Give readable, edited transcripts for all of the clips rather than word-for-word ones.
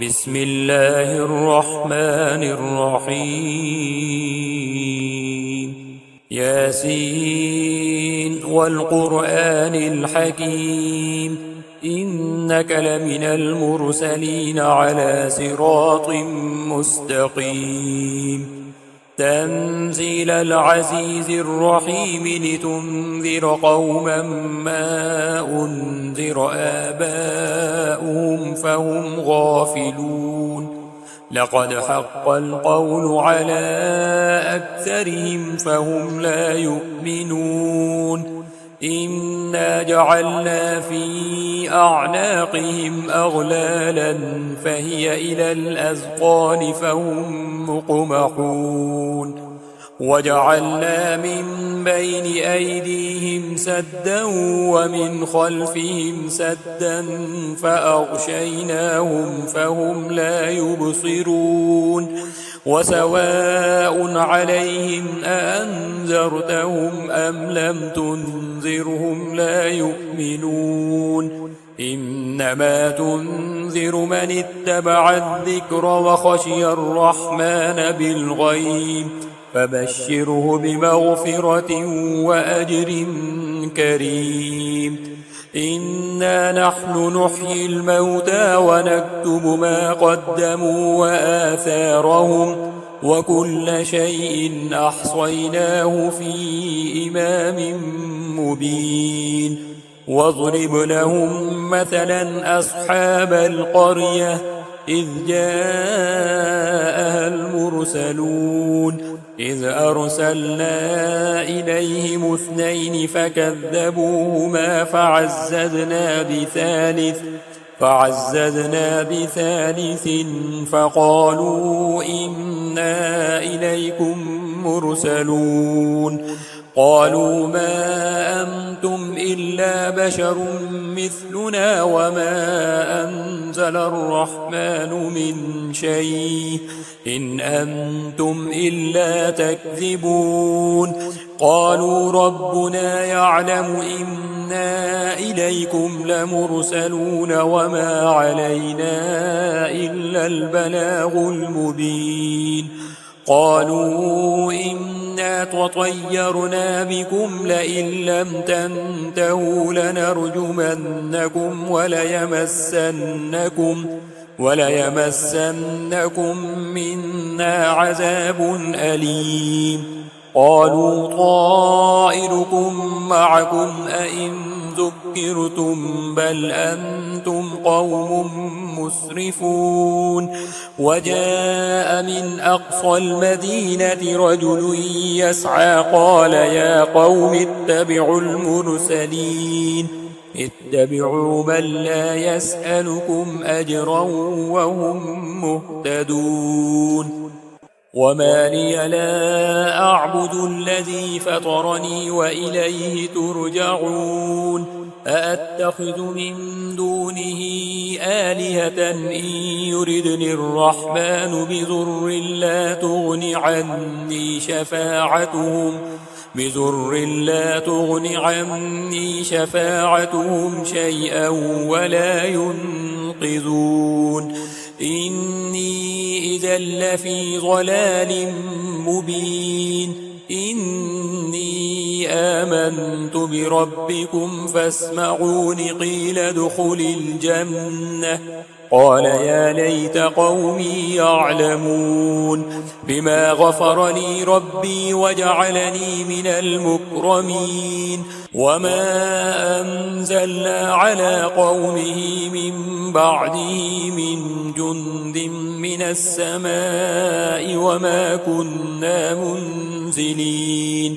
بسم الله الرحمن الرحيم ياسين والقرآن الحكيم إنك لمن المرسلين على صراط مستقيم تنزيل العزيز الرحيم لتنذر قوما ما أنذر آباؤهم فهم غافلون لقد حق القول على أكثرهم فهم لا يؤمنون إنا جعلنا في أعناقهم أغلالا فهي إلى الأذقان فهم مقمحون وجعلنا من بين أيديهم سدا ومن خلفهم سدا فأغشيناهم فهم لا يبصرون وسواء عليهم أأنذرتهم أم لم تنذرهم لا يؤمنون إنما تنذر من اتبع الذكر وخشي الرحمن بالغيب فبشره بمغفرة وأجر كريم إنا نحن نحيي الموتى ونكتب ما قدموا وآثارهم وكل شيء أحصيناه في إمام مبين واضرب لهم مثلا أصحاب القرية إذ جاءها المرسلون إذ أرسلنا إليهم اثنين فكذبوهما فعززنا بثالث فقالوا إنا إليكم مرسلون قالوا ما أنتم إلا بشر مثلنا وما أنزل الرحمن من شيء إن أنتم إلا تكذبون قالوا ربنا يعلم إنا إليكم لمرسلون وما علينا إلا البلاغ المبين قالوا إنا تطيرنا بكم لئن لم تنتهوا لنرجمنكم وليمسنكم منا عذاب أليم قالوا طائركم معكم أئن ذكرتم بل أنتم قوم مسرفون وجاء من أقصى المدينة رجل يسعى قال يا قوم اتبعوا المرسلين اتبعوا من لا يسألكم أجرا وهم مهتدون وما لي لا أعبد الذي فطرني وإليه ترجعون أأتخذ من دونه آلهة إن يردني الرحمن بضر لا تغن عني شفاعتهم شيئا ولا ينقذون إني إذا لفي ضلال مبين إني آمنت بربكم فاسمعون قيل ادخل الجنة قال يا ليت قومي يعلمون بما غفر لي ربي وجعلني من المكرمين وما أنزلنا على قومه من بعده من جند من السماء وما كنا منزلين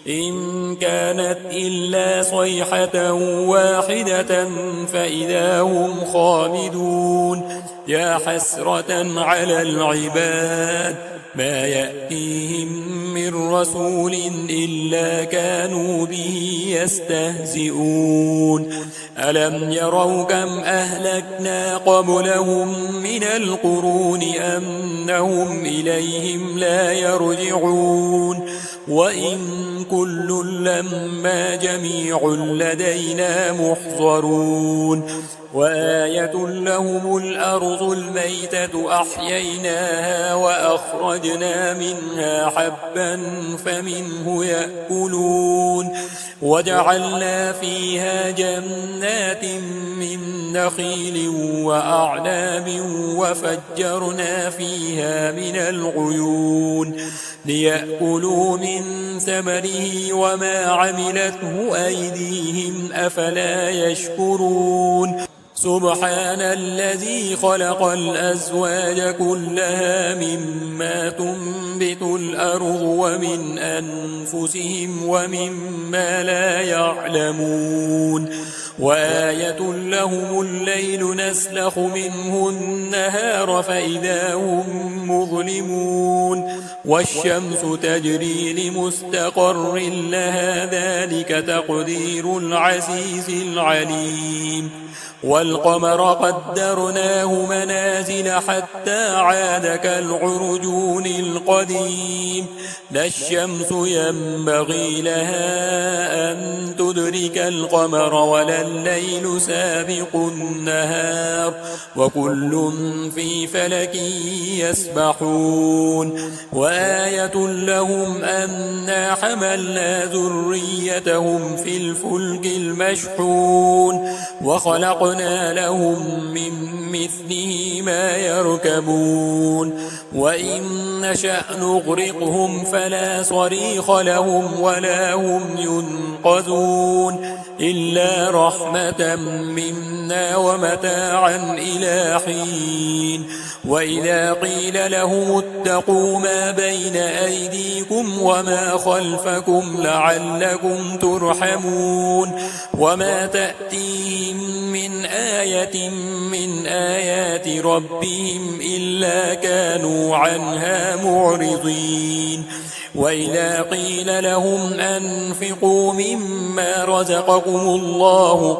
إن كانت إلا صيحة واحدة فإذا هم خامدون يا حسرة على العباد ما يأتيهم من رسول إلا كانوا به يستهزئون ألم يروا كم أهلكنا قبلهم من القرون أنهم إليهم لا يرجعون وإن كل لما جميع لدينا محضرون وآية لهم الأرض الميتة أحييناها وأخرجنا منها حبا فمنه يأكلون وجعلنا فيها جنات من نخيل وأعناب وفجرنا فيها من العيون ليأكلوا من ثمره وما عملته أيديهم أفلا يشكرون سبحان الذي خلق الأزواج كلها مما تنبت الأرض ومن أنفسهم ومما لا يعلمون وآية لهم الليل نسلخ منه النهار فإذا هم مظلمون والشمس تجري لمستقر لها ذلك تقدير العزيز العليم والقمر قدرناه منازل حتى عاد كالعرجون القديم لا الشمس ينبغي لها أن تدرك القمر ولا الليل سابق النهار وكل في فلك يسبحون وآية لهم أنا حملنا ذريتهم في الفلك المشحون وخلقنا لهم من مثله ما يركبون وإن نشأ نغرقهم فلا صريخ لهم ولا هم ينقذون إلا رحمة منا ومتاعا إلى حين وإذا قيل لهم اتقوا ما بين أيديكم وما خلفكم لعلكم ترحمون وما تأتيهم من آية من آيات ربهم إلا كانوا عنها معرضين وإذا قيل لهم أنفقوا مما رزقكم الله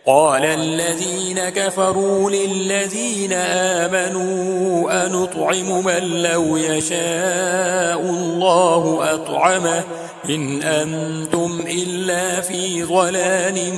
قال الذين كفروا للذين آمنوا أنطعم من لو يشاء الله أطعمه إن أنتم إلا في ضلال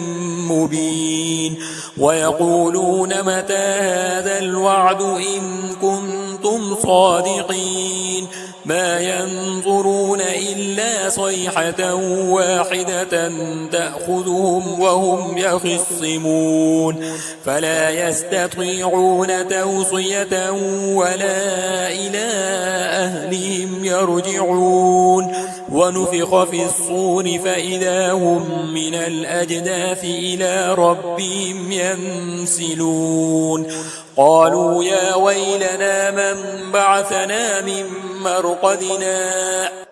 مبين ويقولون متى هذا الوعد إن كنتم صادقين ما ينظرون إلا صيحة واحدة تأخذهم وهم يخصمون فلا يستطيعون توصية ولا إلى أهلهم يرجعون ونفخ في الصور فإذا هم من الأجداث إلى ربهم ينسلون قالوا يا ويلنا من بعثنا من مرقدنا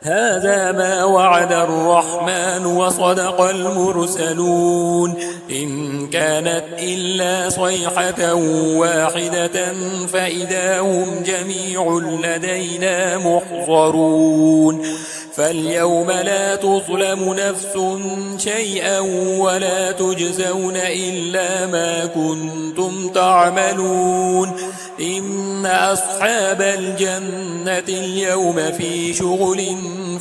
هذا ما وعد الرحمن وصدق المرسلون إن كانت إلا صيحة واحدة فإذا هم جميع لدينا محضرون فاليوم لا تظلم نفس شيئا ولا تجزون إلا ما كنتم تعملون إن أصحاب الجنة اليوم في شغل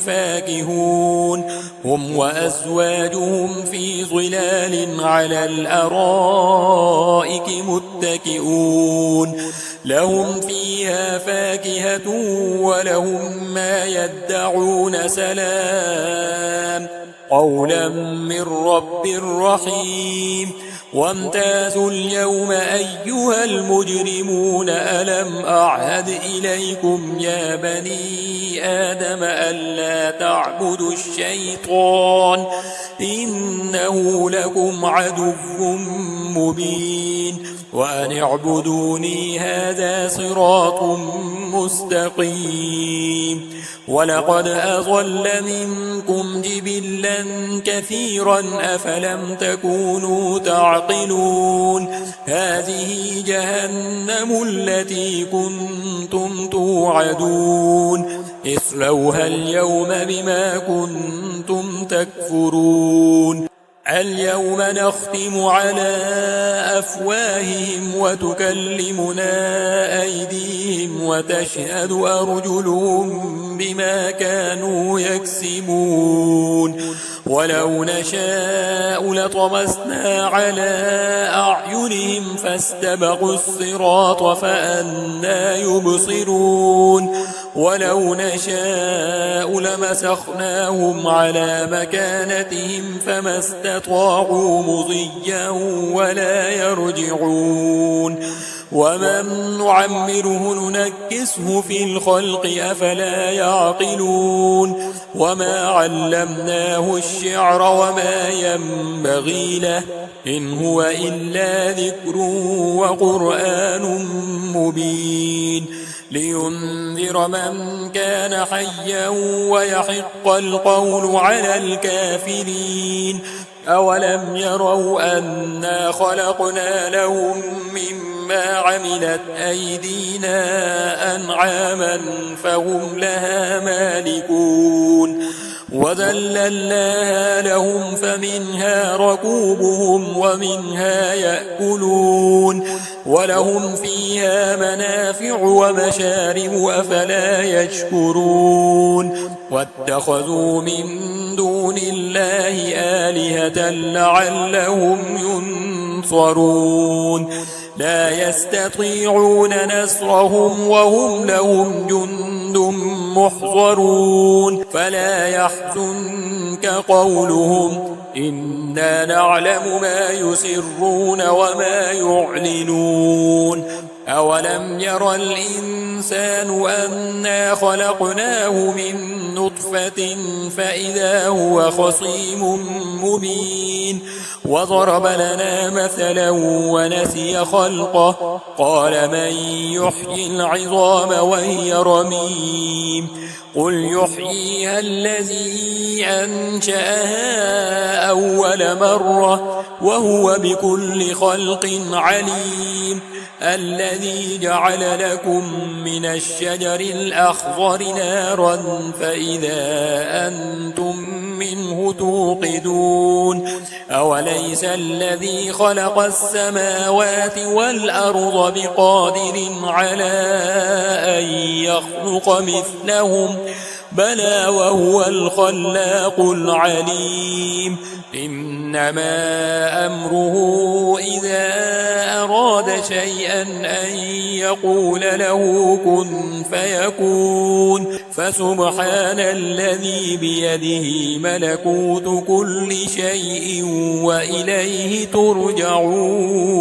فاكهون هم وأزواجهم في ظلال على الأرائك متكئون لهم فيها فاكهة ولهم ما يدعون سلام قولا من رب رحيم وامتازوا اليوم أيها المجرمون ألم أعهد إليكم يا بني آدم ألا تعبدوا الشيطان إنه لكم عدو مبين وأن اعبدوني هذا صراط مستقيم ولقد أضل منكم جبلا كثيرا أفلم تكونوا تعقلون هذه جهنم التي كنتم توعدون اصلوها اليوم بما كنتم تكفرون اليوم نختم على أفواههم وتكلمنا أيديهم وتشهد أرجلهم بما كانوا يكسبون ولو نشاء لطمسنا على أعينهم فاستبقوا الصراط فأنى يبصرون ولو نشاء لمسخناهم على مكانتهم فما استطاعوا مضيا ولا يرجعون ومن نعمره ننكسه في الخلق أفلا يعقلون وما علمناه الشعر وما ينبغي له إن هو إلا ذكر وقرآن مبين لينذر من كان حيا ويحق القول على الكافرين أولم يروا أنا خلقنا لهم مما عملت أيدينا أنعاما فهم لها مالكون وذللناها لهم فمنها ركوبهم ومنها يأكلون ولهم فيها منافع ومشارب أفلا يشكرون واتخذوا من دون الله آلهة لعلهم ينصرون لا يستطيعون نصرهم وهم لهم جند محضرون فلا يحزنك قولهم إنا نعلم ما يسرون وما يعلنون أولم ير الإنسان أنا خلقناه من نطفة فإذا هو خصيم مبين وضرب لنا مثلا ونسي خلقه قال من يحيي العظام وهي رميم قل يحييها الذي أنشأها أول مرة وهو بكل خلق عليم الذي جعل لكم من الشجر الأخضر نارا فإذا أنتم منه توقدون أوليس الذي خلق السماوات والأرض بقادر على أن يخلق مثلهم بلى وهو الخلاق العليم إنما أمره إذا أراد شيئا أن يقول له كن فيكون فسبحان الذي بيده ملكوت كل شيء وإليه ترجعون